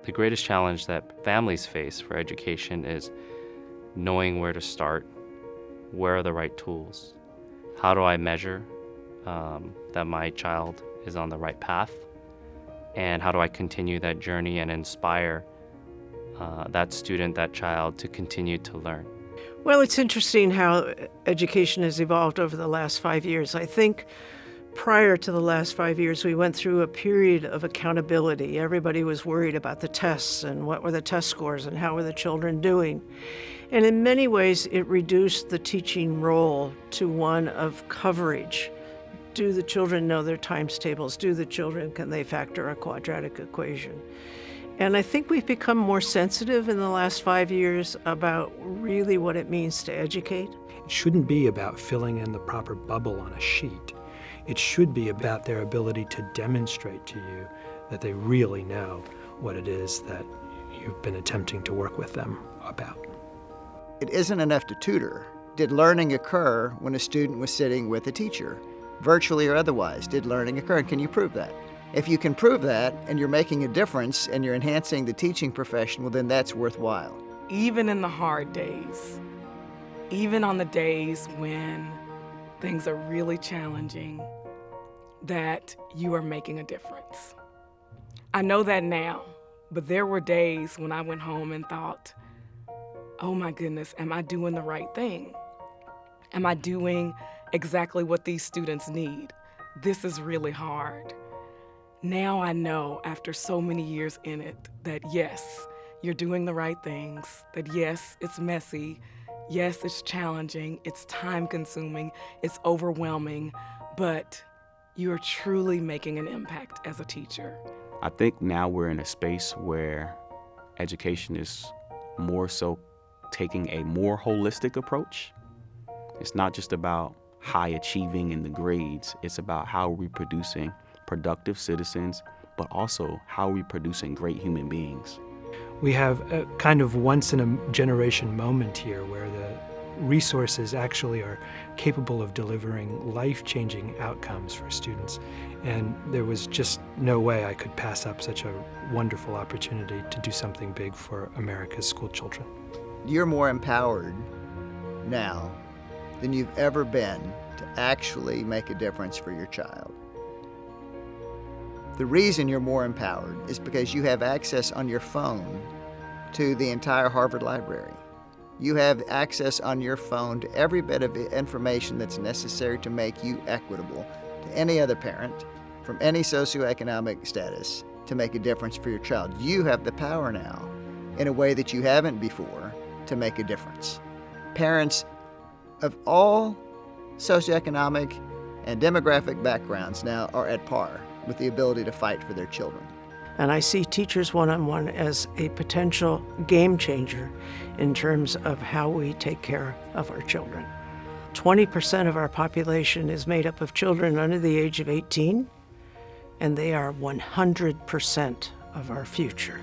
The greatest challenge that families face for education is knowing where to start, where are the right tools, how do I measure that my child is on the right path, and how do I continue that journey and inspire that student, that child, to continue to learn. Well, it's interesting how education has evolved over the last 5 years. I think prior to the last 5 years, we went through a period of accountability. Everybody was worried about the tests and what were the test scores and how were the children doing. And in many ways, it reduced the teaching role to one of coverage. Do the children know their times tables? Do the children, can they factor a quadratic equation? And I think we've become more sensitive in the last 5 years about really what it means to educate. It shouldn't be about filling in the proper bubble on a sheet. It should be about their ability to demonstrate to you that they really know what it is that you've been attempting to work with them about. It isn't enough to tutor. Did learning occur when a student was sitting with a teacher? Virtually or otherwise, did learning occur? And can you prove that? If you can prove that and you're making a difference and you're enhancing the teaching profession, well, then that's worthwhile. Even in the hard days, even on the days when things are really challenging, that you are making a difference. I know that now, but there were days when I went home and thought, oh my goodness, am I doing the right thing? Am I doing exactly what these students need? This is really hard. Now I know, after so many years in it, that yes, you're doing the right things, that yes, it's messy, yes, it's challenging, it's time-consuming, it's overwhelming, but you're truly making an impact as a teacher. I think now we're in a space where education is more so taking a more holistic approach. It's not just about high achieving in the grades, it's about how we're producing productive citizens, but also how we're producing great human beings. We have a kind of once-in-a-generation moment here where the resources actually are capable of delivering life-changing outcomes for students. And there was just no way I could pass up such a wonderful opportunity to do something big for America's school children. You're more empowered now than you've ever been to actually make a difference for your child. The reason you're more empowered is because you have access on your phone to the entire Harvard Library. You have access on your phone to every bit of information that's necessary to make you equitable to any other parent from any socioeconomic status to make a difference for your child. You have the power now in a way that you haven't before to make a difference. Parents of all socioeconomic and demographic backgrounds now are at par with the ability to fight for their children. And I see Teachers One-on-One as a potential game changer in terms of how we take care of our children. 20% of our population is made up of children under the age of 18, and they are 100% of our future.